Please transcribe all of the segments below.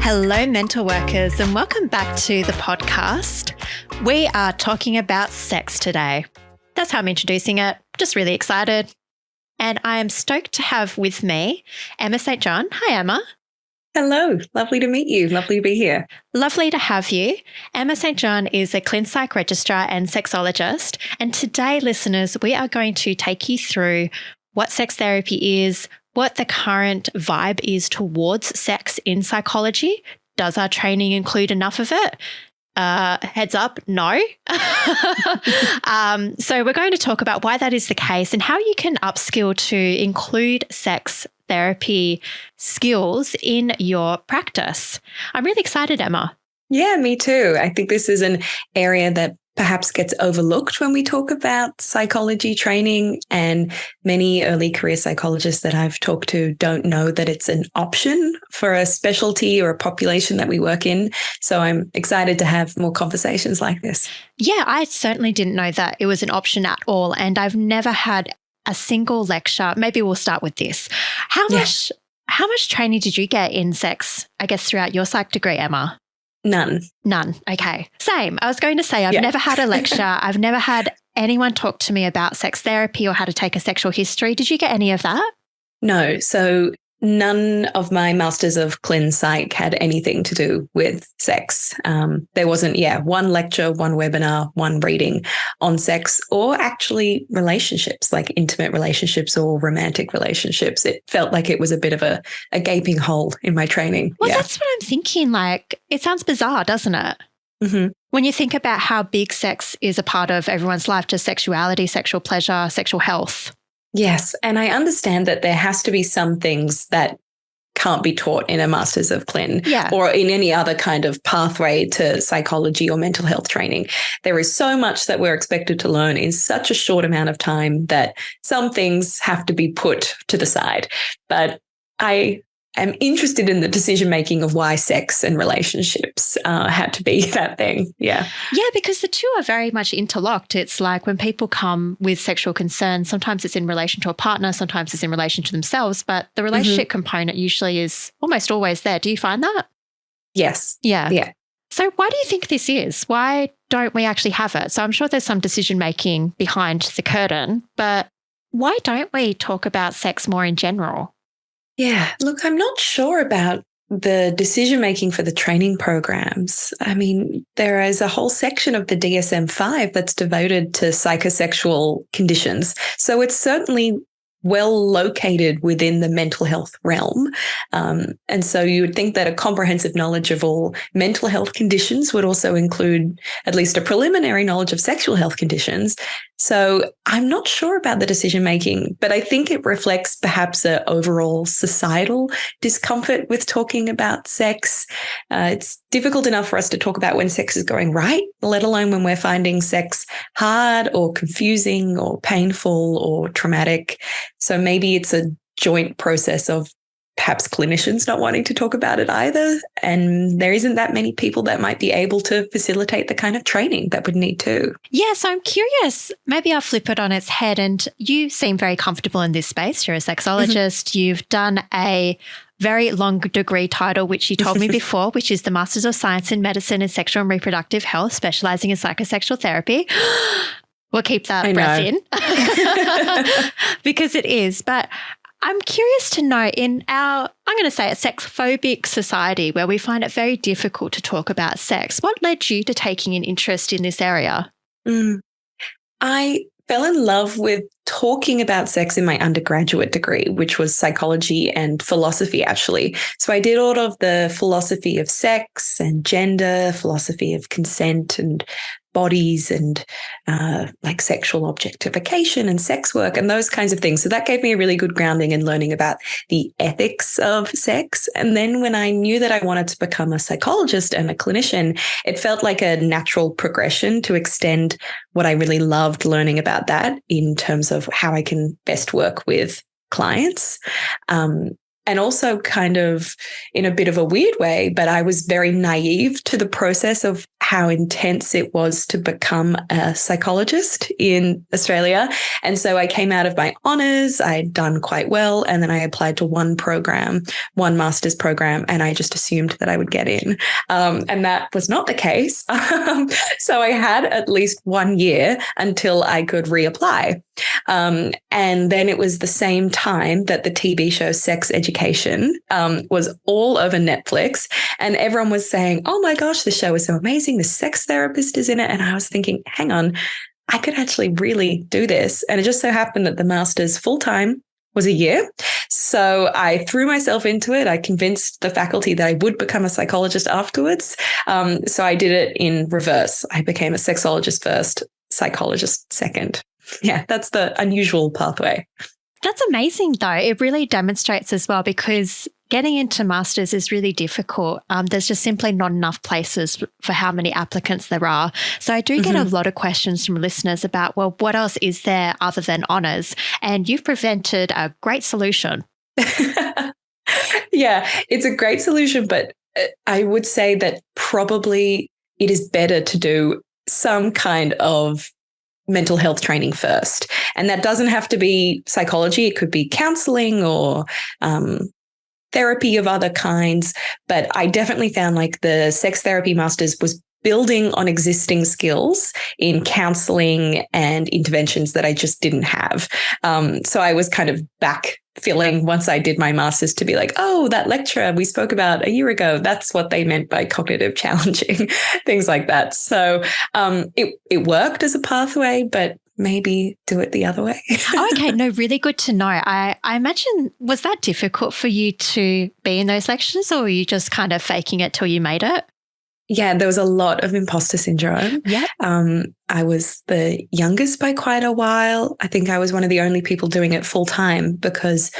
Hello, mental workers, and welcome back to the podcast. We are talking about sex today. That's how I'm introducing it. Just really excited. And I am stoked to have with me Emma St. John. Hi, Emma. Hello. Lovely to meet you. Lovely to be here. Lovely to have you. Emma St. John is a psych registrar and sexologist. And today, listeners, we are going to take you through what sex therapy is, what the current vibe is towards sex in psychology. Does our training include enough of it? Heads up, no. So we're going to talk about why that is the case and how you can upskill to include sex therapy skills in your practice. I'm really excited, Emma. Yeah, me too. I think this is an area that perhaps gets overlooked when we talk about psychology training, and many early career psychologists that I've talked to don't know that it's an option for a specialty or a population that we work in. So I'm excited to have more conversations like this. Yeah, I certainly didn't know that it was an option at all. And I've never had a single lecture. Maybe we'll start with this. How much training did you get in sex, I guess, throughout your psych degree, Emma? None. Okay. Same. I was going to say I've never had a lecture. I've never had anyone talk to me about sex therapy or how to take a sexual history. Did you get any of that? No. So none of my Masters of Clin Psych had anything to do with sex. There wasn't, one lecture, one webinar, one reading on sex or actually relationships, like intimate relationships or romantic relationships. It felt like it was a bit of a gaping hole in my training. Well, that's what I'm thinking. Like, it sounds bizarre, doesn't it? Mm-hmm. When you think about how big sex is a part of everyone's life, just sexuality, sexual pleasure, sexual health. Yes. And I understand that there has to be some things that can't be taught in a Masters of Clin or in any other kind of pathway to psychology or mental health training. There is so much that we're expected to learn in such a short amount of time that some things have to be put to the side. But I am interested in the decision-making of why sex and relationships had to be that thing. Yeah. Yeah, because the two are very much interlocked. It's like when people come with sexual concerns, sometimes it's in relation to a partner, sometimes it's in relation to themselves, but the relationship component usually is almost always there. Do you find that? Yes. Yeah. So why do you think this is? Why don't we actually have it? So I'm sure there's some decision-making behind the curtain, but why don't we talk about sex more in general? Yeah, look, I'm not sure about the decision-making for the training programs. I mean, there is a whole section of the DSM-5 that's devoted to psychosexual conditions. So it's certainly well located within the mental health realm. And so you would think that a comprehensive knowledge of all mental health conditions would also include at least a preliminary knowledge of sexual health conditions. So I'm not sure about the decision-making, but I think it reflects perhaps an overall societal discomfort with talking about sex. It's difficult enough for us to talk about when sex is going right, let alone when we're finding sex hard or confusing or painful or traumatic. So maybe it's a joint process of perhaps clinicians not wanting to talk about it either. And there isn't that many people that might be able to facilitate the kind of training that would need to. Yeah, so I'm curious, maybe I'll flip it on its head. And you seem very comfortable in this space. You're a sexologist. You've done a very long degree title, which you told me before, which is the Masters of Science in Medicine and Sexual and Reproductive Health, specializing in psychosexual therapy. We'll keep that breath in because it is. But I'm curious to know, in our, I'm going to say, a sex-phobic society where we find it very difficult to talk about sex, what led you to taking an interest in this area? I fell in love with talking about sex in my undergraduate degree, which was psychology and philosophy, actually. So I did all of the philosophy of sex and gender, philosophy of consent and bodies and like sexual objectification and sex work and those kinds of things. So that gave me a really good grounding in learning about the ethics of sex. And then when I knew that I wanted to become a psychologist and a clinician, it felt like a natural progression to extend what I really loved learning about that in terms of how I can best work with clients. And also kind of in a bit of a weird way, but I was very naive to the process of how how intense it was to become a psychologist in Australia. And so I came out of my honours, I'd done quite well, and then I applied to one master's program, and I just assumed that I would get in. And that was not the case. So I had at least 1 year until I could reapply. And then it was the same time that the TV show Sex Education was all over Netflix, and everyone was saying, oh my gosh, the show is so amazing. The sex therapist is in it. And I was thinking, hang on, I could actually really do this. And it just so happened that the master's full-time was a year. So I threw myself into it. I convinced the faculty that I would become a psychologist afterwards. So I did it in reverse. I became a sexologist first, psychologist second. Yeah, that's the unusual pathway. That's amazing, though. It really demonstrates as well, because getting into masters is really difficult. There's just simply not enough places for how many applicants there are. So I do get a lot of questions from listeners about, well, what else is there other than honours? And you've presented a great solution. Yeah, it's a great solution, but I would say that probably it is better to do some kind of mental health training first. And that doesn't have to be psychology. It could be counseling or therapy of other kinds. But I definitely found like the sex therapy masters was building on existing skills in counseling and interventions that I just didn't have. So I was kind of backfilling once I did my master's to be like, oh, that lecture we spoke about a year ago, that's what they meant by cognitive challenging, things like that. So it worked as a pathway, but maybe do it the other way. Oh, okay. No, really good to know. I imagine, was that difficult for you to be in those lectures, or were you just kind of faking it till you made it? Yeah, there was a lot of imposter syndrome. Yeah. I was the youngest by quite a while. I think I was one of the only people doing it full time because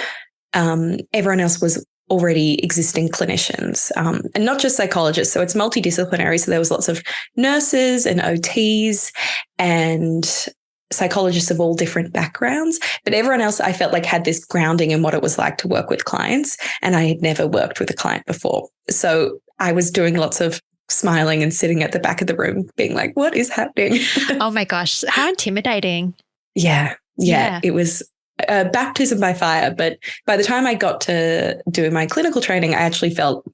everyone else was already existing clinicians, and not just psychologists. So it's multidisciplinary. So there was lots of nurses and OTs and psychologists of all different backgrounds. But everyone else, I felt like, had this grounding in what it was like to work with clients. And I had never worked with a client before. So I was doing lots of smiling and sitting at the back of the room being like, what is happening? Oh my gosh, how intimidating. Yeah. It was a baptism by fire. But by the time I got to do my clinical training, I actually felt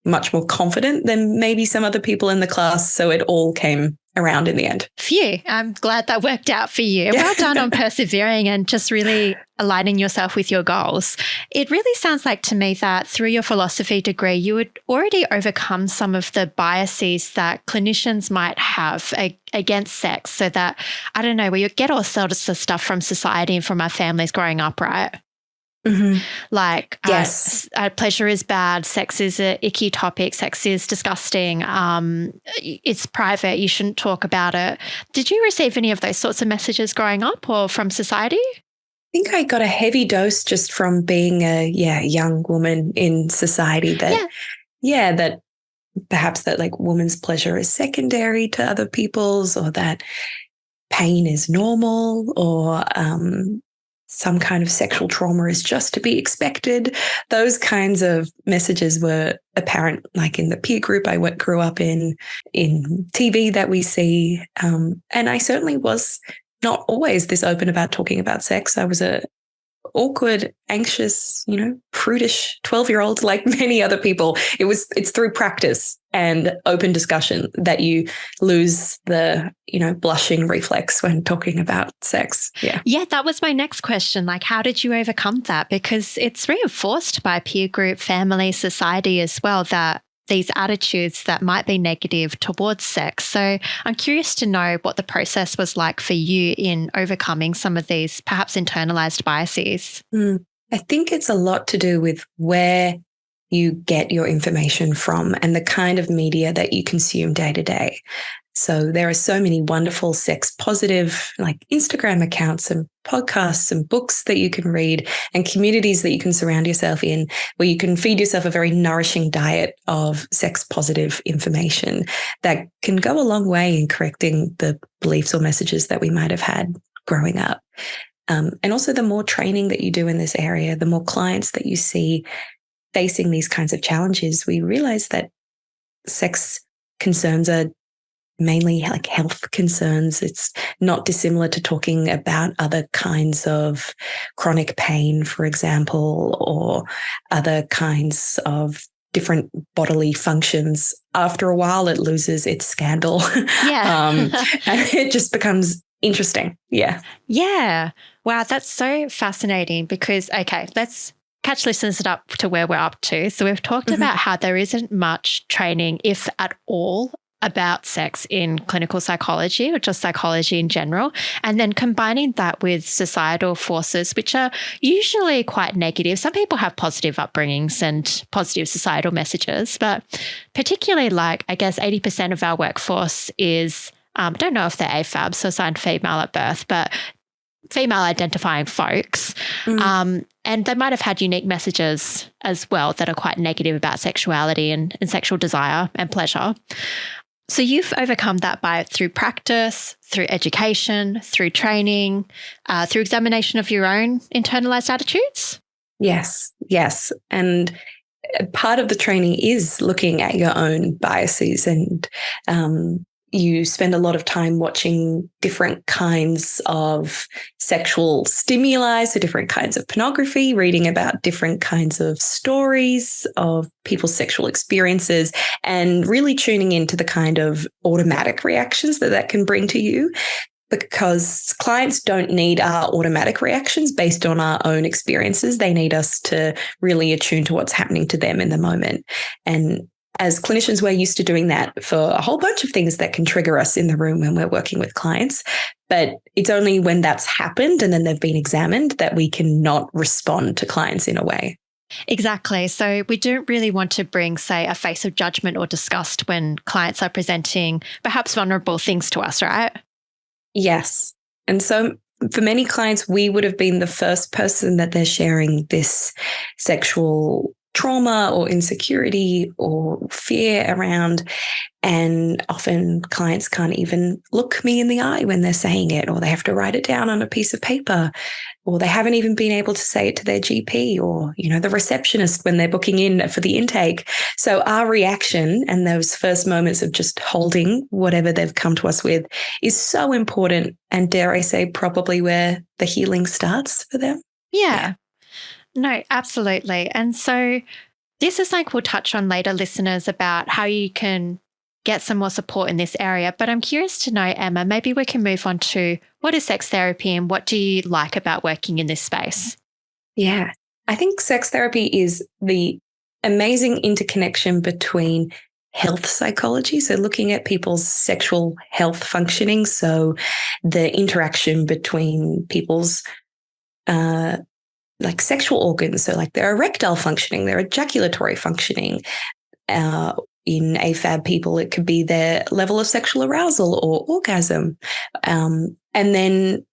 much more confident than maybe some other people in the class. So it all came around in the end. Phew, I'm glad that worked out for you. Well done on persevering and just really aligning yourself with your goals. It really sounds like to me that through your philosophy degree, you had already overcome some of the biases that clinicians might have against sex, so that, I don't know, we get all sorts of stuff from society and from our families growing up, right? Mm-hmm. Like, yes, pleasure is bad, sex is an icky topic, sex is disgusting, it's private, you shouldn't talk about it. Did you receive any of those sorts of messages growing up or from society? I think I got a heavy dose just from being a young woman in society that, that perhaps that like woman's pleasure is secondary to other people's, or that pain is normal, or some kind of sexual trauma is just to be expected. Those kinds of messages were apparent, like in the peer group I grew up in TV that we see. And I certainly was not always this open about talking about sex. I was a awkward, anxious, prudish 12-year-old like many other people. It's through practice and open discussion that you lose the, blushing reflex when talking about sex. Yeah. Yeah, that was my next question. Like, how did you overcome that? Because it's reinforced by peer group, family, society as well, that these attitudes that might be negative towards sex. So I'm curious to know what the process was like for you in overcoming some of these perhaps internalized biases. I think it's a lot to do with where you get your information from and the kind of media that you consume day to day. So there are so many wonderful sex positive like Instagram accounts and podcasts and books that you can read and communities that you can surround yourself in, where you can feed yourself a very nourishing diet of sex positive information that can go a long way in correcting the beliefs or messages that we might have had growing up. And also the more training that you do in this area, the more clients that you see facing these kinds of challenges, we realize that sex concerns are mainly like health concerns. It's not dissimilar to talking about other kinds of chronic pain, for example, or other kinds of different bodily functions. After a while, it loses its scandal. Yeah. And it just becomes interesting. Yeah. Yeah. Wow, that's so fascinating because, okay, let's catch listeners up to where we're up to. So we've talked about how there isn't much training, if at all, about sex in clinical psychology or just psychology in general, and then combining that with societal forces, which are usually quite negative. Some people have positive upbringings and positive societal messages, but particularly like, I guess 80% of our workforce is, I don't know if they're AFAB, so assigned female at birth, but female identifying folks. And they might have had unique messages as well that are quite negative about sexuality and sexual desire and pleasure. So you've overcome that through practice, through education, through training, through examination of your own internalized attitudes? Yes. And part of the training is looking at your own biases, and you spend a lot of time watching different kinds of sexual stimuli, so different kinds of pornography, reading about different kinds of stories of people's sexual experiences, and really tuning into the kind of automatic reactions that can bring to you. Because clients don't need our automatic reactions based on our own experiences. They need us to really attune to what's happening to them in the moment. And as clinicians, we're used to doing that for a whole bunch of things that can trigger us in the room when we're working with clients. But it's only when that's happened and then they've been examined that we can not respond to clients in a way. Exactly. So we don't really want to bring, say, a face of judgment or disgust when clients are presenting perhaps vulnerable things to us, right? Yes. And so for many clients, we would have been the first person that they're sharing this sexual trauma or insecurity or fear around. And often clients can't even look me in the eye when they're saying it, or they have to write it down on a piece of paper, or they haven't even been able to say it to their GP or, the receptionist when they're booking in for the intake. So our reaction and those first moments of just holding whatever they've come to us with is so important. And dare I say, probably where the healing starts for them. Yeah. No, absolutely. And so this is like we'll touch on later, listeners, about how you can get some more support in this area. But I'm curious to know, Emma, maybe we can move on to what is sex therapy and what do you like about working in this space? Yeah, I think sex therapy is the amazing interconnection between health psychology, so looking at people's sexual health functioning, so the interaction between people's like sexual organs, so like their erectile functioning, their ejaculatory functioning. In AFAB people, it could be their level of sexual arousal or orgasm. And then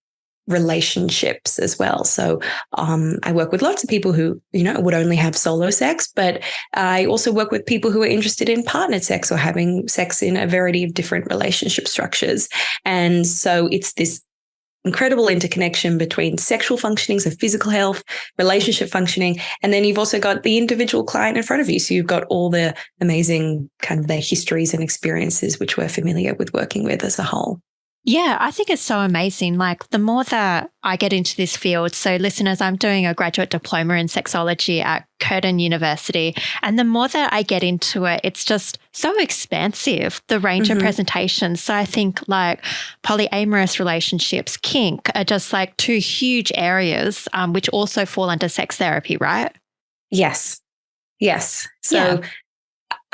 relationships as well. So I work with lots of people who, would only have solo sex, but I also work with people who are interested in partnered sex or having sex in a variety of different relationship structures. And so it's this incredible interconnection between sexual functioning, so physical health, relationship functioning, and then you've also got the individual client in front of you. So you've got all the amazing kind of their histories and experiences, which we're familiar with working with as a whole. Yeah, I think it's so amazing. Like the more that I get into this field, so listeners, I'm doing a graduate diploma in sexology at Curtin University. And the more that I get into it, it's just so expansive, the range of presentations. So I think like polyamorous relationships, kink are just like two huge areas, which also fall under sex therapy, right? Yes. So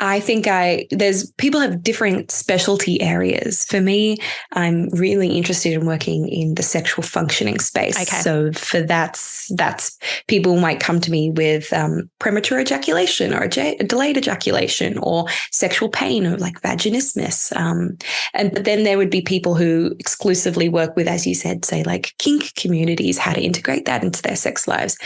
I think there's people have different specialty areas. For me, I'm really interested in working in the sexual functioning space. Okay. So for that's people might come to me with premature ejaculation or delayed ejaculation or sexual pain or like vaginismus. But then there would be people who exclusively work with, as you said, say like kink communities, how to integrate that into their sex lives.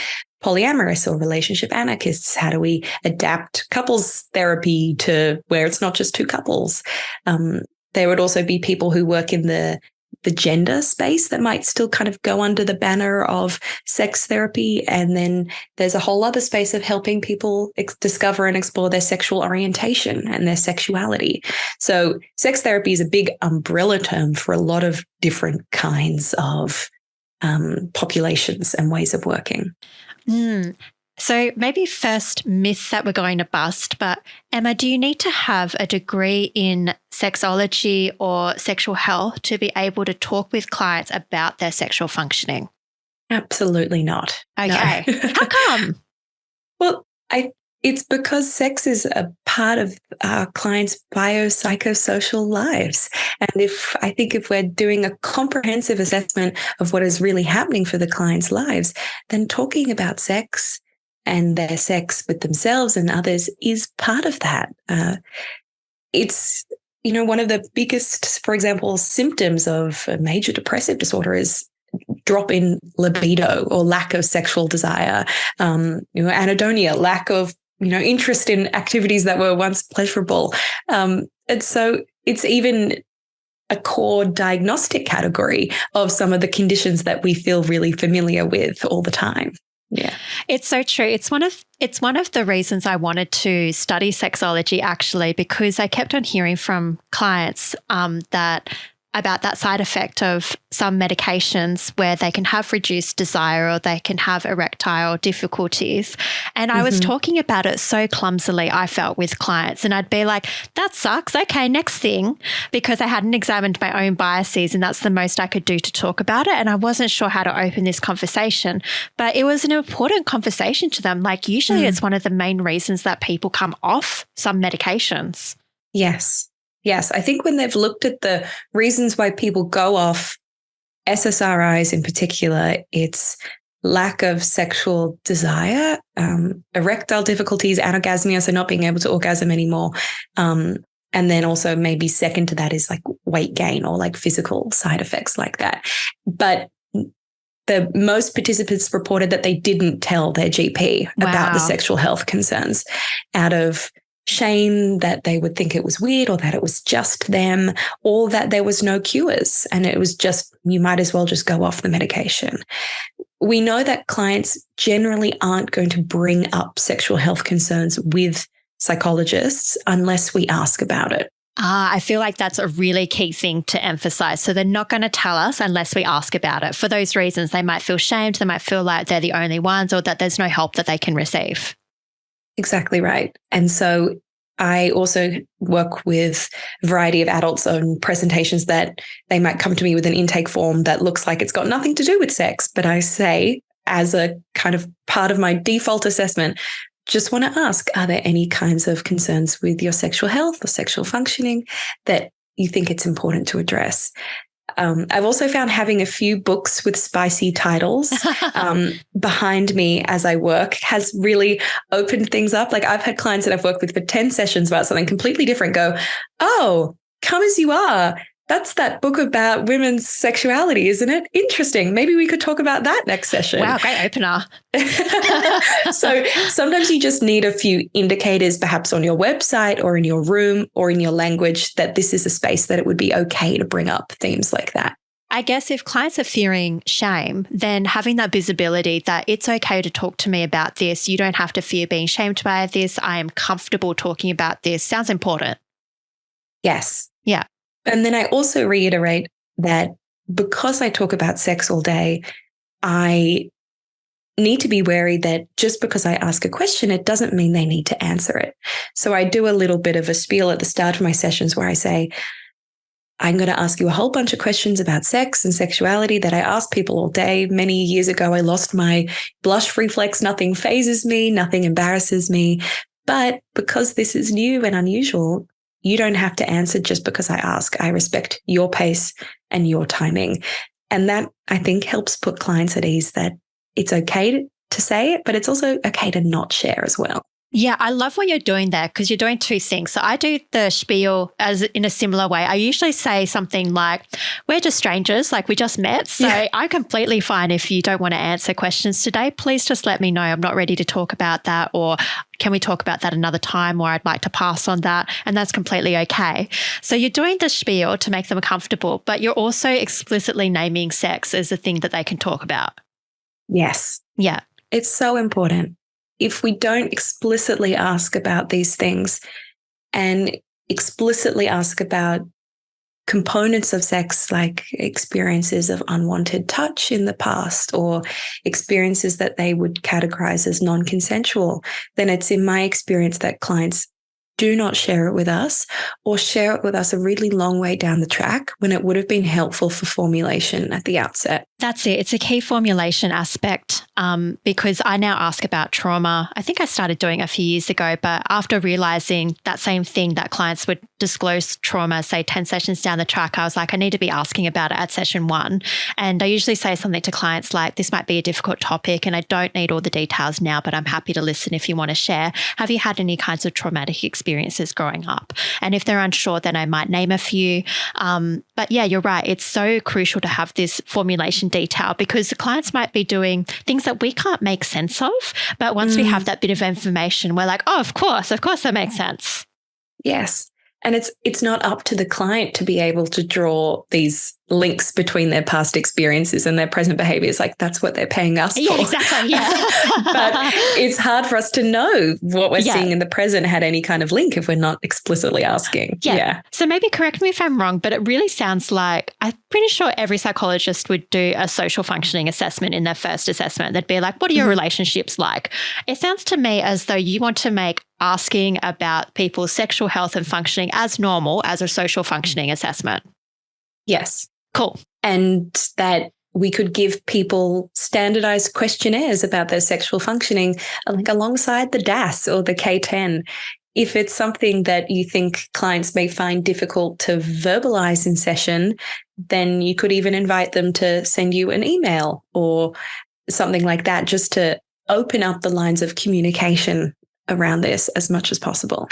Polyamorous or relationship anarchists, how do we adapt couples therapy to where it's not just two couples? There would also be people who work in the the gender space that might still kind of go under the banner of sex therapy. And then there's a whole other space of helping people discover and explore their sexual orientation and their sexuality. So sex therapy is a big umbrella term for a lot of different kinds of populations and ways of working. So maybe first myth that we're going to bust, but Emma, do you need to have a degree in sexology or sexual health to be able to talk with clients about their sexual functioning? Absolutely not. Okay. No. How come? Well, it's because sex is a part of our clients' biopsychosocial lives. And if we're doing a comprehensive assessment of what is really happening for the clients' lives, then talking about sex and their sex with themselves and others is part of that. It's, one of the biggest, for example, symptoms of a major depressive disorder is drop in libido or lack of sexual desire, anhedonia, lack of, interest in activities that were once pleasurable. And so it's even a core diagnostic category of some of the conditions that we feel really familiar with all the time. Yeah. It's so true. It's one of the reasons I wanted to study sexology, actually, because I kept on hearing from clients about that side effect of some medications where they can have reduced desire or they can have erectile difficulties. And I was talking about it so clumsily, I felt, with clients. And I'd be like, that sucks. Okay, next thing, because I hadn't examined my own biases and that's the most I could do to talk about it. And I wasn't sure how to open this conversation. But it was an important conversation to them. Like usually it's one of the main reasons that people come off some medications. Yes, I think when they've looked at the reasons why people go off SSRIs in particular, it's lack of sexual desire, erectile difficulties, anorgasmia, so not being able to orgasm anymore. And then also maybe second to that is like weight gain or like physical side effects like that. But the most participants reported that they didn't tell their GP about the sexual health concerns out of shame, that they would think it was weird or that it was just them or that there was no cures and it was just, you might as well just go off the medication. We know that clients generally aren't going to bring up sexual health concerns with psychologists unless we ask about it. I feel like that's a really key thing to emphasize. So they're not going to tell us unless we ask about it. For those reasons, they might feel shamed, they might feel like they're the only ones or that there's no help that they can receive. Exactly right. And so I also work with a variety of adults on presentations that they might come to me with an intake form that looks like it's got nothing to do with sex. But I say, as a kind of part of my default assessment, just want to ask, are there any kinds of concerns with your sexual health or sexual functioning that you think it's important to address? I've also found having a few books with spicy titles behind me as I work has really opened things up. Like I've had clients that I've worked with for 10 sessions about something completely different go, oh, Come As You Are. That's that book about women's sexuality, isn't it? Interesting. Maybe we could talk about that next session. Wow, great opener. So sometimes you just need a few indicators, perhaps on your website or in your room or in your language, that this is a space that it would be okay to bring up themes like that. I guess if clients are fearing shame, then having that visibility that it's okay to talk to me about this. You don't have to fear being shamed by this. I am comfortable talking about this. Sounds important. Yes. Yeah. And then I also reiterate that because I talk about sex all day, I need to be wary that just because I ask a question, it doesn't mean they need to answer it. So I do a little bit of a spiel at the start of my sessions where I say, I'm going to ask you a whole bunch of questions about sex and sexuality that I ask people all day. Many years ago, I lost my blush reflex. Nothing phases me, nothing embarrasses me. But because this is new and unusual, you don't have to answer just because I ask. I respect your pace and your timing. And that, I think, helps put clients at ease that it's okay to say it, but it's also okay to not share as well. Yeah, I love what you're doing there because you're doing two things. So I do the spiel as in a similar way. I usually say something like, we're just strangers, like we just met. So I'm completely fine if you don't want to answer questions today. Please just let me know. I'm not ready to talk about that, or can we talk about that another time, or I'd like to pass on that. And that's completely okay. So you're doing the spiel to make them comfortable, but you're also explicitly naming sex as a thing that they can talk about. Yes. Yeah. It's so important. If we don't explicitly ask about these things and explicitly ask about components of sex, like experiences of unwanted touch in the past or experiences that they would categorize as non-consensual, then it's in my experience that clients do not share it with us, or share it with us a really long way down the track when it would have been helpful for formulation at the outset. That's it. It's a key formulation aspect because I now ask about trauma. I think I started doing it a few years ago, but after realizing that same thing that clients would disclose trauma, say 10 sessions down the track, I was like, I need to be asking about it at session 1. And I usually say something to clients like, this might be a difficult topic and I don't need all the details now, but I'm happy to listen if you want to share. Have you had any kinds of traumatic experiences growing up? And if they're unsure, then I might name a few. But yeah, you're right. It's so crucial to have this formulation detail because the clients might be doing things that we can't make sense of. But once we have that bit of information, we're like, oh, of course that makes sense. Yes. And it's not up to the client to be able to draw these links between their past experiences and their present behaviors. Like that's what they're paying us for. Yeah, exactly. Yeah. But it's hard for us to know what we're seeing in the present had any kind of link if we're not explicitly asking. Yeah. So maybe correct me if I'm wrong, but it really sounds like I'm pretty sure every psychologist would do a social functioning assessment in their first assessment. They'd be like, what are your relationships like? It sounds to me as though you want to make asking about people's sexual health and functioning as normal as a social functioning assessment. Yes. Cool. And that we could give people standardized questionnaires about their sexual functioning, like alongside the DAS or the K10. If it's something that you think clients may find difficult to verbalize in session, then you could even invite them to send you an email or something like that, just to open up the lines of communication around this as much as possible.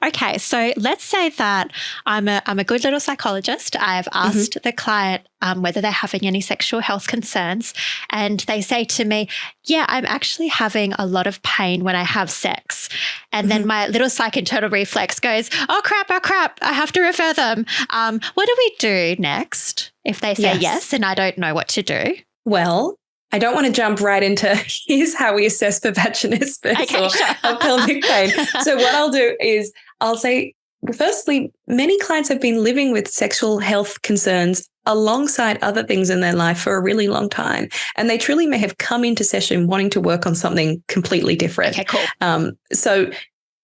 Okay, so let's say that I'm a good little psychologist. I've asked the client whether they're having any sexual health concerns, and they say to me, yeah, I'm actually having a lot of pain when I have sex. And then my little psych internal reflex goes, oh crap, I have to refer them. What do we do next if they say yes and I don't know what to do? Well, I don't want to jump right into here's how we assess for vaginismus or pelvic pain. So what I'll do is I'll say, firstly, many clients have been living with sexual health concerns alongside other things in their life for a really long time. And they truly may have come into session wanting to work on something completely different. Okay, cool. So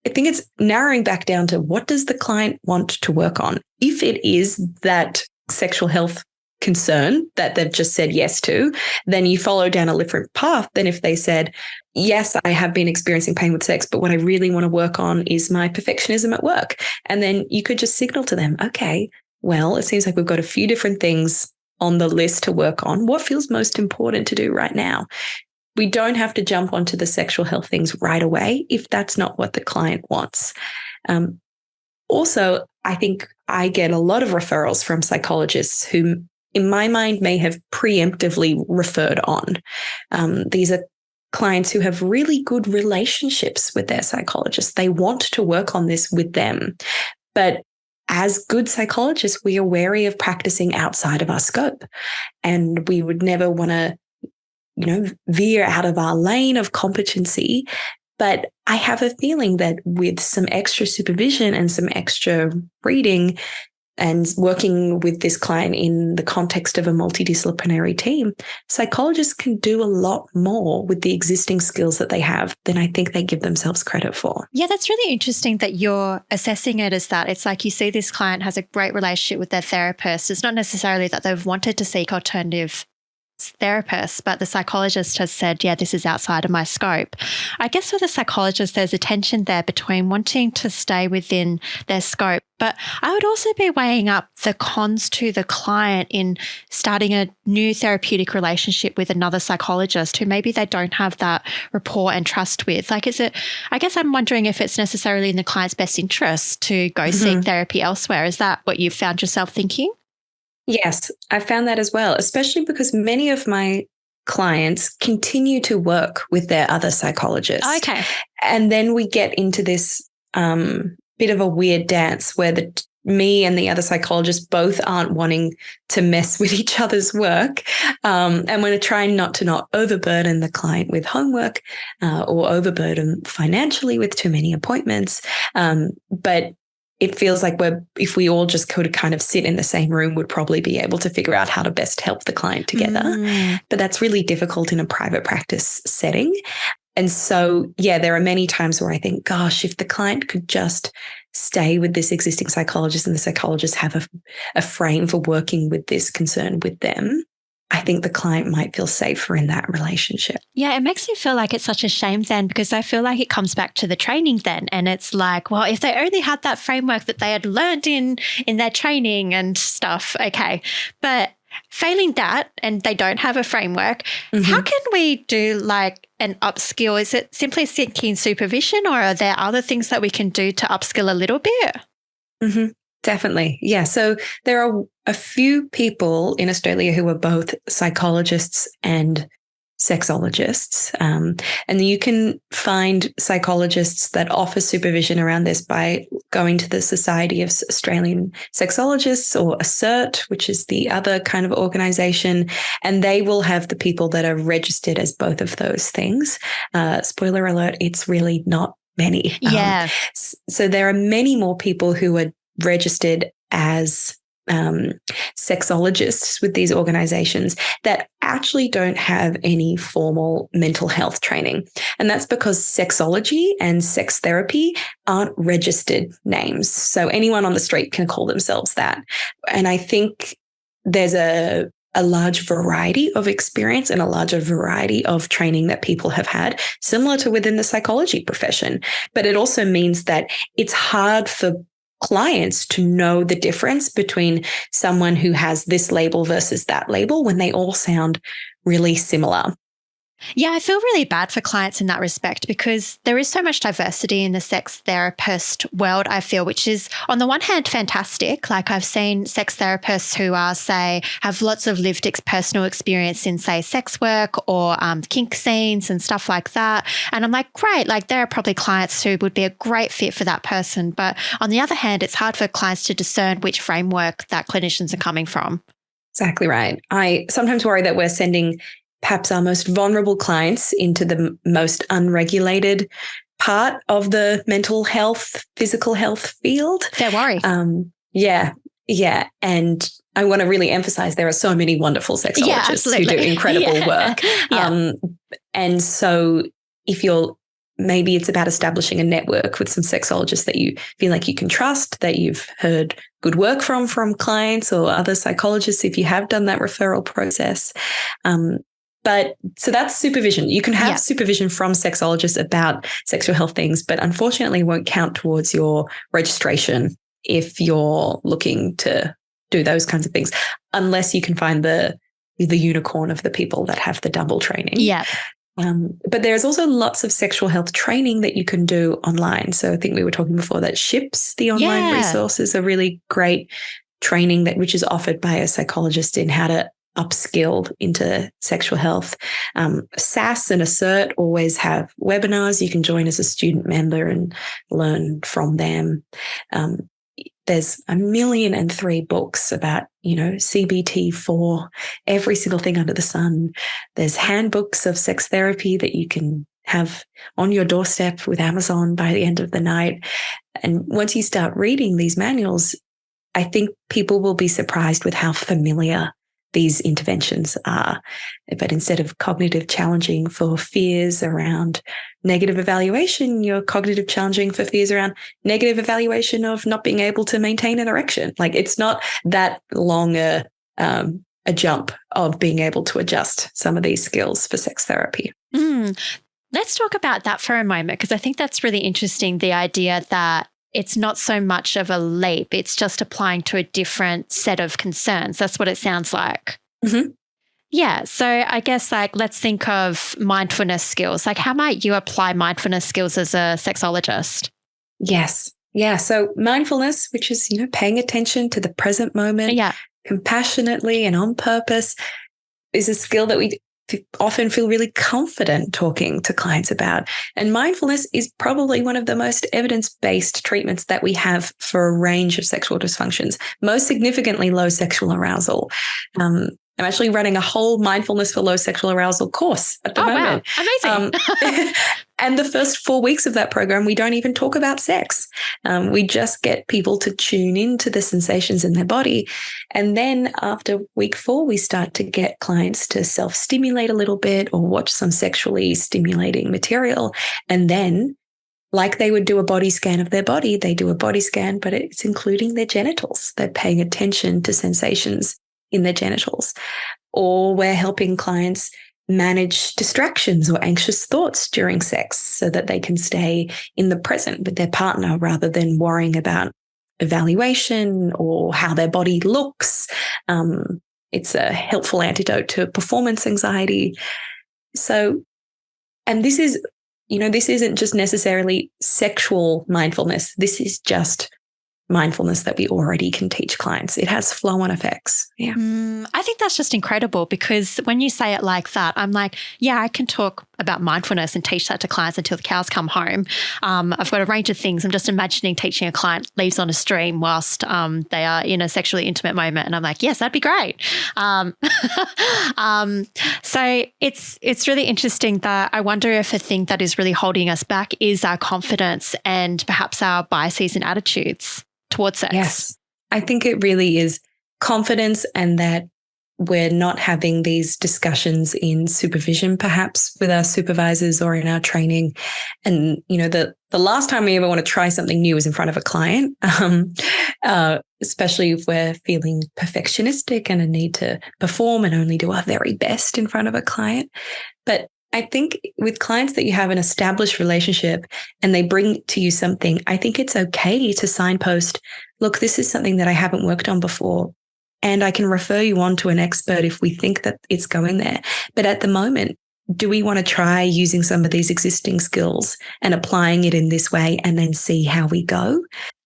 I think it's narrowing back down to what does the client want to work on? If it is that sexual health concern that they've just said yes to, then you follow down a different path than if they said, yes, I have been experiencing pain with sex, but what I really want to work on is my perfectionism at work. And then you could just signal to them, okay, well, it seems like we've got a few different things on the list to work on. What feels most important to do right now? We don't have to jump onto the sexual health things right away if that's not what the client wants. Also, I think I get a lot of referrals from psychologists who, in my mind, may have preemptively referred on. These are clients who have really good relationships with their psychologists. They want to work on this with them. But as good psychologists, we are wary of practicing outside of our scope. And we would never want to, veer out of our lane of competency. But I have a feeling that with some extra supervision and some extra reading, and working with this client in the context of a multidisciplinary team, psychologists can do a lot more with the existing skills that they have than I think they give themselves credit for. Yeah, that's really interesting that you're assessing it as that. It's like you see this client has a great relationship with their therapist. It's not necessarily that they've wanted to seek alternative therapist, but the psychologist has said, yeah, this is outside of my scope. I guess for the psychologist, there's a tension there between wanting to stay within their scope, but I would also be weighing up the cons to the client in starting a new therapeutic relationship with another psychologist who maybe they don't have that rapport and trust with. Like, I guess I'm wondering if it's necessarily in the client's best interest to go seek therapy elsewhere. Is that what you've found yourself thinking? Yes, I found that as well, especially because many of my clients continue to work with their other psychologists. Okay. And then we get into this bit of a weird dance where me and the other psychologists both aren't wanting to mess with each other's work. And we're trying not to overburden the client with homework or overburden financially with too many appointments. But it feels like if we all just could kind of sit in the same room, would probably be able to figure out how to best help the client together. But that's really difficult in a private practice setting. And so, yeah, there are many times where I think, gosh, if the client could just stay with this existing psychologist and the psychologist have a frame for working with this concern with them, I think the client might feel safer in that relationship. Yeah, it makes me feel like it's such a shame then, because I feel like it comes back to the training then. And it's like, well, if they only had that framework that they had learned in their training and stuff, okay. But failing that and they don't have a framework, how can we do like an upskill? Is it simply seeking supervision, or are there other things that we can do to upskill a little bit? Definitely. Yeah. So there are a few people in Australia who are both psychologists and sexologists. And you can find psychologists that offer supervision around this by going to the Society of Australian Sexologists, or ASSERT, which is the other kind of organization. And they will have the people that are registered as both of those things. Spoiler alert, it's really not many. Yeah. So there are many more people who are registered as sexologists with these organizations that actually don't have any formal mental health training. And that's because sexology and sex therapy aren't registered names. So anyone on the street can call themselves that. And I think there's a large variety of experience and a larger variety of training that people have had, similar to within the psychology profession. But it also means that it's hard for clients to know the difference between someone who has this label versus that label when they all sound really similar. Yeah, I feel really bad for clients in that respect, because there is so much diversity in the sex therapist world, I feel, which is on the one hand fantastic. Like, I've seen sex therapists who are, say, have lots of lived personal experience in, say, sex work or kink scenes and stuff like that. And I'm like, great, like there are probably clients who would be a great fit for that person. But on the other hand, it's hard for clients to discern which framework that clinicians are coming from. Exactly right. I sometimes worry that we're sending perhaps our most vulnerable clients into the most unregulated part of the mental health, physical health field. Fair worry. Yeah. And I want to really emphasize there are so many wonderful sexologists who do incredible work. And so maybe it's about establishing a network with some sexologists that you feel like you can trust, that you've heard good work from clients or other psychologists if you have done that referral process. But so that's supervision. You can have supervision from sexologists about sexual health things, but unfortunately won't count towards your registration if you're looking to do those kinds of things, unless you can find the unicorn of the people that have the double training. Yeah. But there's also lots of sexual health training that you can do online. So I think we were talking before that SHIPS, the online resource, is a really great training which is offered by a psychologist in how to upskill into sexual health. SAS and ASSERT always have webinars. You can join as a student member and learn from them. There's 1,000,003 books about, CBT for every single thing under the sun. There's handbooks of sex therapy that you can have on your doorstep with Amazon by the end of the night. And once you start reading these manuals, I think people will be surprised with how familiar these interventions are. But instead of cognitive challenging for fears around negative evaluation, you're cognitive challenging for fears around negative evaluation of not being able to maintain an erection. Like, it's not that long a a jump of being able to adjust some of these skills for sex therapy. Let's talk about that for a moment, because I think that's really interesting, the idea that it's not so much of a leap, it's just applying to a different set of concerns. That's what it sounds like. Mm-hmm. Yeah. So I guess let's think of mindfulness skills. How might you apply mindfulness skills as a sexologist? Yes. Yeah. So mindfulness, which is, paying attention to the present moment compassionately and on purpose, is a skill that we often feel really confident talking to clients about. And mindfulness is probably one of the most evidence-based treatments that we have for a range of sexual dysfunctions, most significantly low sexual arousal. I'm actually running a whole mindfulness for low sexual arousal course at the moment. Wow. Amazing. And the first 4 weeks of that program, we don't even talk about sex. We just get people to tune into the sensations in their body. And then after week 4, we start to get clients to self-stimulate a little bit or watch some sexually stimulating material. And then, like they would do a body scan of their body, they do a body scan, but it's including their genitals. They're paying attention to sensations in their genitals. Or we're helping clients manage distractions or anxious thoughts during sex so that they can stay in the present with their partner rather than worrying about evaluation or how their body looks. It's a helpful antidote to performance anxiety. So, and this is, this isn't just necessarily sexual mindfulness. This is just mindfulness that we already can teach clients. It has flow-on effects. Yeah. I think that's just incredible, because when you say it like that, I'm like, yeah, I can talk about mindfulness and teach that to clients until the cows come home. I've got a range of things. I'm just imagining teaching a client leaves on a stream whilst they are in a sexually intimate moment. And I'm like, yes, that'd be great. So it's really interesting that I wonder if a thing that is really holding us back is our confidence and perhaps our biases and attitudes towards sex. Yes, I think it really is confidence, and that we're not having these discussions in supervision, perhaps with our supervisors or in our training. And, the last time we ever want to try something new is in front of a client, especially if we're feeling perfectionistic and a need to perform and only do our very best in front of a client. But I think with clients that you have an established relationship and they bring to you something, I think it's okay to signpost, look, this is something that I haven't worked on before, and I can refer you on to an expert if we think that it's going there. But at the moment, do we want to try using some of these existing skills and applying it in this way and then see how we go?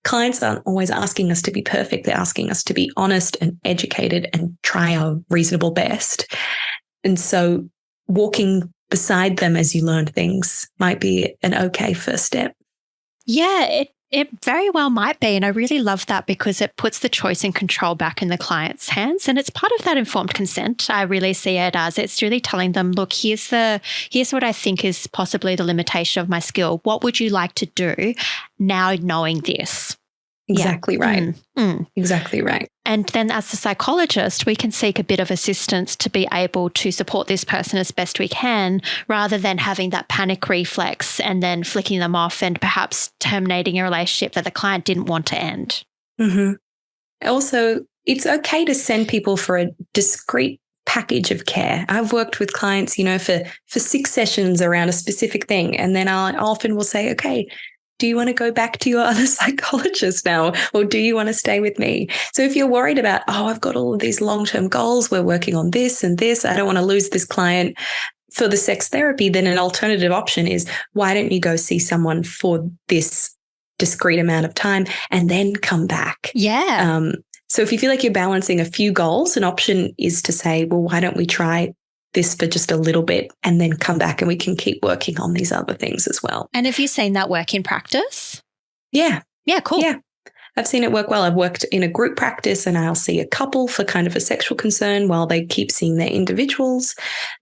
Clients aren't always asking us to be perfect. They're asking us to be honest and educated and try our reasonable best. And so walking beside them as you learn things might be an okay first step. Yeah, it very well might be. And I really love that, because it puts the choice and control back in the client's hands. And it's part of that informed consent. I really see it as it's really telling them, look, here's what I think is possibly the limitation of my skill. What would you like to do now knowing this? Exactly right. Exactly right. And then as a psychologist, we can seek a bit of assistance to be able to support this person as best we can, rather than having that panic reflex and then flicking them off and perhaps terminating a relationship that the client didn't want to end. Mm-hmm. Also, it's okay to send people for a discrete package of care. I've worked with clients, for 6 sessions around a specific thing. And then I often will say, okay, do you want to go back to your other psychologist now, or do you want to stay with me? So if you're worried about, I've got all of these long-term goals, we're working on this and this, I don't want to lose this client for the sex therapy, then an alternative option is, why don't you go see someone for this discrete amount of time and then come back? Yeah. So if you feel like you're balancing a few goals, an option is to say, well, why don't we try this for just a little bit and then come back and we can keep working on these other things as well. And have you seen that work in practice? Yeah. Yeah, cool. Yeah. I've seen it work well. I've worked in a group practice and I'll see a couple for kind of a sexual concern while they keep seeing their individuals.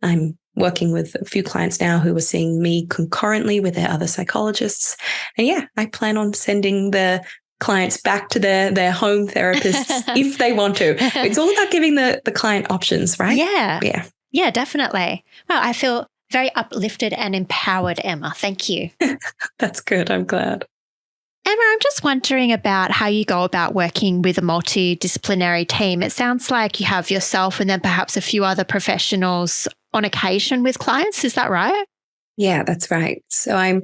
I'm working with a few clients now who are seeing me concurrently with their other psychologists. And yeah, I plan on sending the clients back to their home therapists if they want to. It's all about giving the client options, right? Yeah. Yeah. Yeah, definitely. Well, I feel very uplifted and empowered, Emma. Thank you. That's good. I'm glad. Emma, I'm just wondering about how you go about working with a multidisciplinary team. It sounds like you have yourself and then perhaps a few other professionals on occasion with clients. Is that right? Yeah, that's right. So I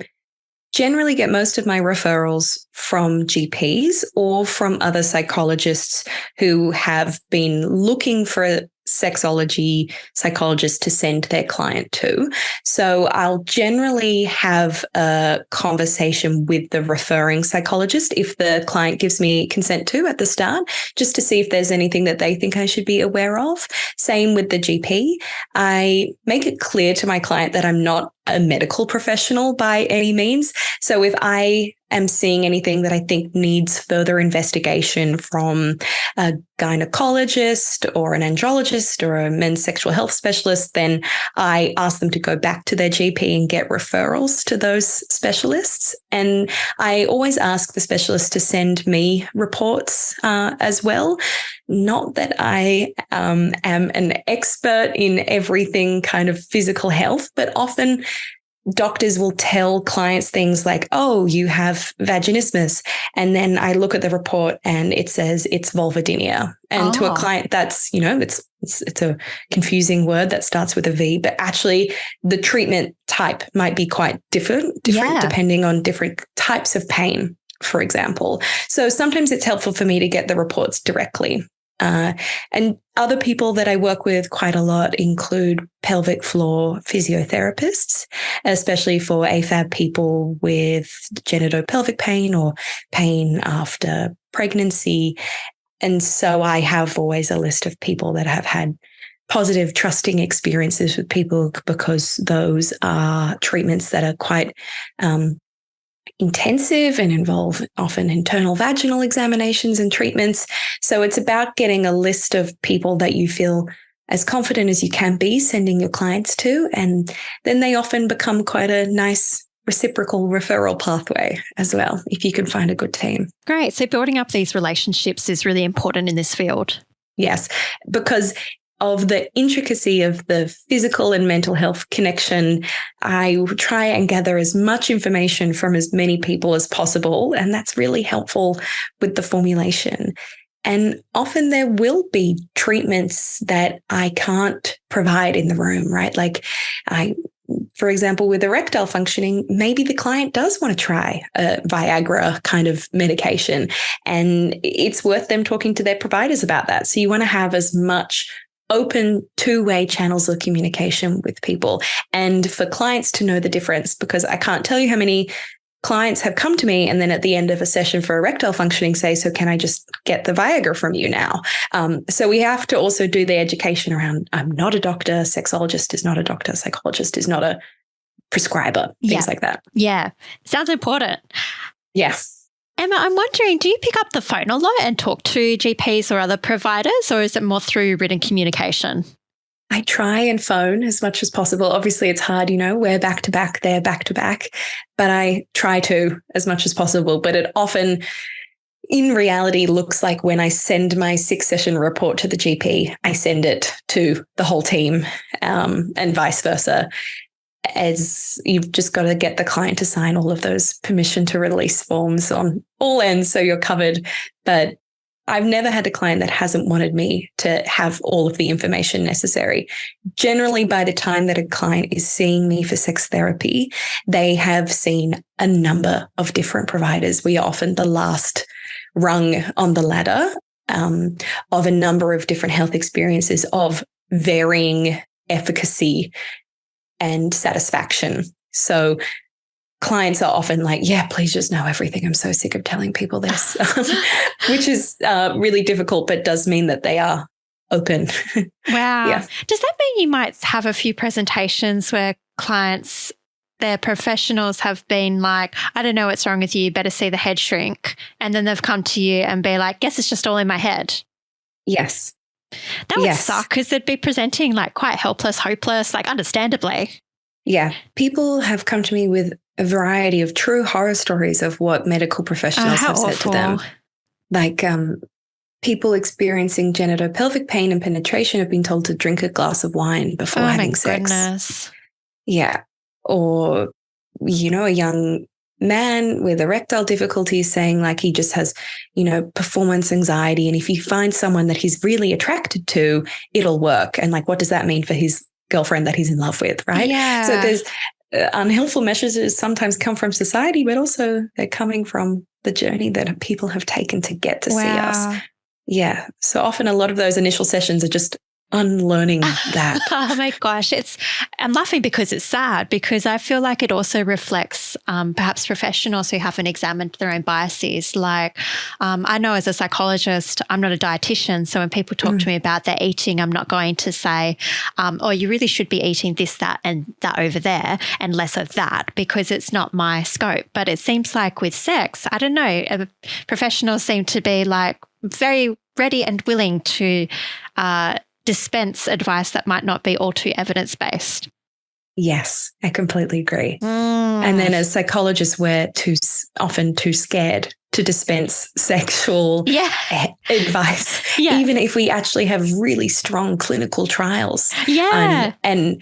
generally get most of my referrals from GPs or from other psychologists who have been looking for a sexology psychologist to send their client to. So I'll generally have a conversation with the referring psychologist if the client gives me consent to at the start, just to see if there's anything that they think I should be aware of. Same with the GP. I make it clear to my client that I'm not a medical professional by any means. So if I am seeing anything that I think needs further investigation from a gynecologist or an andrologist or a men's sexual health specialist, then I ask them to go back to their GP and get referrals to those specialists. And I always ask the specialist to send me reports as well. Not that I am an expert in everything kind of physical health, but often doctors will tell clients things like, oh, you have vaginismus. And then I look at the report and it says it's vulvodynia. And to a client, that's, it's a confusing word that starts with a V, but actually the treatment type might be quite different depending on different types of pain, for example. So sometimes it's helpful for me to get the reports directly. And other people that I work with quite a lot include pelvic floor physiotherapists, especially for AFAB people with genitopelvic pain or pain after pregnancy. And so I have always a list of people that have had positive, trusting experiences with people, because those are treatments that are quite intensive and involve often internal vaginal examinations and treatments. So it's about getting a list of people that you feel as confident as you can be sending your clients to. And then they often become quite a nice reciprocal referral pathway as well, if you can find a good team. Great. So building up these relationships is really important in this field. Yes, because of the intricacy of the physical and mental health connection, I try and gather as much information from as many people as possible. And that's really helpful with the formulation. And often there will be treatments that I can't provide in the room, right? Like for example, with erectile functioning, maybe the client does want to try a Viagra kind of medication, and it's worth them talking to their providers about that. So you want to have as much open two-way channels of communication with people, and for clients to know the difference, because I can't tell you how many clients have come to me and then at the end of a session for erectile functioning say, so can I just get the Viagra from you now? So we have to also do the education around, I'm not a doctor, sexologist is not a doctor, psychologist is not a prescriber, things like that. Yeah. Sounds important. Yeah. Emma, I'm wondering, do you pick up the phone a lot and talk to GPs or other providers, or is it more through written communication? I try and phone as much as possible. Obviously, it's hard, we're back to back, they're back to back, but I try to as much as possible. But it often, in reality, looks like when I send my 6-session report to the GP, I send it to the whole team and vice versa. As you've just got to get the client to sign all of those permission to release forms on all ends so you're covered. But I've never had a client that hasn't wanted me to have all of the information necessary. Generally, by the time that a client is seeing me for sex therapy, they have seen a number of different providers. We are often the last rung on the ladder of a number of different health experiences of varying efficacy and satisfaction. So clients are often like, yeah, please just know everything. I'm so sick of telling people this, which is really difficult, but does mean that they are open. Wow. Yeah. Does that mean you might have a few presentations where clients, their professionals have been like, I don't know what's wrong with you, better see the head shrink. And then they've come to you and be like, guess it's just all in my head. Yes. That would suck, because they'd be presenting like quite helpless, hopeless, like understandably. Yeah. People have come to me with a variety of true horror stories of what medical professionals have said to them. Like people experiencing genitopelvic pain and penetration have been told to drink a glass of wine before having sex. Goodness. Yeah. Or, a young man with erectile difficulties saying like he just has, performance anxiety. And if he finds someone that he's really attracted to, it'll work. And like, what does that mean for his girlfriend that he's in love with, right? Yeah. So there's unhelpful messages sometimes come from society, but also they're coming from the journey that people have taken to get to see us. Yeah. So often a lot of those initial sessions are just unlearning that. Oh my gosh. I'm laughing because it's sad, because I feel like it also reflects perhaps professionals who haven't examined their own biases. Like I know as a psychologist, I'm not a dietitian. So when people talk to me about their eating, I'm not going to say, oh, you really should be eating this, that, and that over there and less of that, because it's not my scope. But it seems like with sex, I don't know, professionals seem to be like very ready and willing to dispense advice that might not be all too evidence-based. Yes, I completely agree. And then as psychologists, we're often too scared to dispense sexual advice, even if we actually have really strong clinical trials and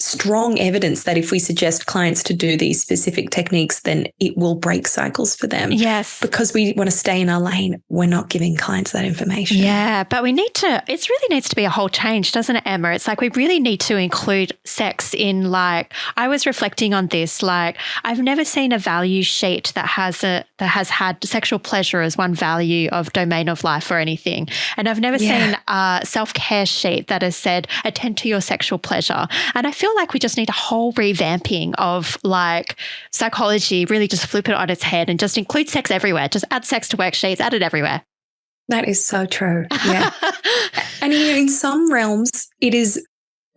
strong evidence that if we suggest clients to do these specific techniques, then it will break cycles for them. Yes. Because we want to stay in our lane, we're not giving clients that information. Yeah, but it really needs to be a whole change, doesn't it, Emma? It's like we really need to include sex in, like, I was reflecting on this, like I've never seen a value sheet that has had sexual pleasure as one value of domain of life or anything. And I've never seen a self-care sheet that has said, attend to your sexual pleasure. And I feel like we just need a whole revamping of like psychology, really just flip it on its head and just include sex everywhere. Just add sex to worksheets, add it everywhere. That is so true. Yeah. And in some realms, it is,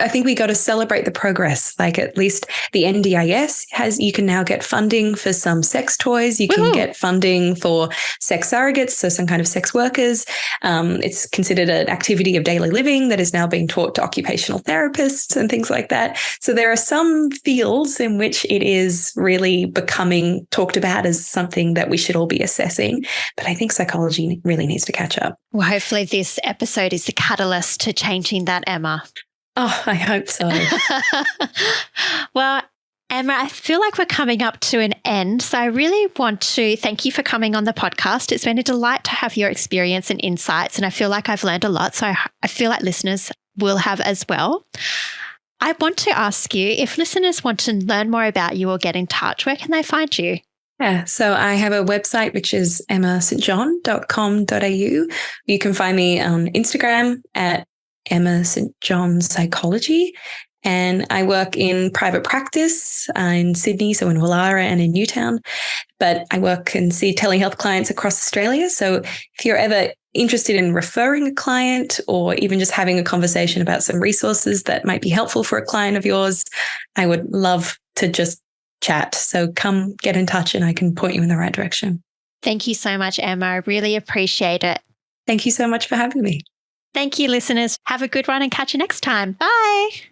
I think we got to celebrate the progress. Like at least the NDIS you can now get funding for some sex toys. You can get funding for sex surrogates, so some kind of sex workers. It's considered an activity of daily living that is now being taught to occupational therapists and things like that. So there are some fields in which it is really becoming talked about as something that we should all be assessing. But I think psychology really needs to catch up. Well, hopefully this episode is the catalyst to changing that, Emma. Oh, I hope so. Well, Emma, I feel like we're coming up to an end. So I really want to thank you for coming on the podcast. It's been a delight to have your experience and insights, and I feel like I've learned a lot. So I feel like listeners will have as well. I want to ask you, if listeners want to learn more about you or get in touch, where can they find you? Yeah, so I have a website, which is emmasjohn.com.au. You can find me on Instagram at Emma St. John Psychology. And I work in private practice in Sydney, so in Woollahra and in Newtown. But I work and see telehealth clients across Australia. So if you're ever interested in referring a client or even just having a conversation about some resources that might be helpful for a client of yours, I would love to just chat. So come get in touch and I can point you in the right direction. Thank you so much, Emma. I really appreciate it. Thank you so much for having me. Thank you, listeners. Have a good one and catch you next time. Bye.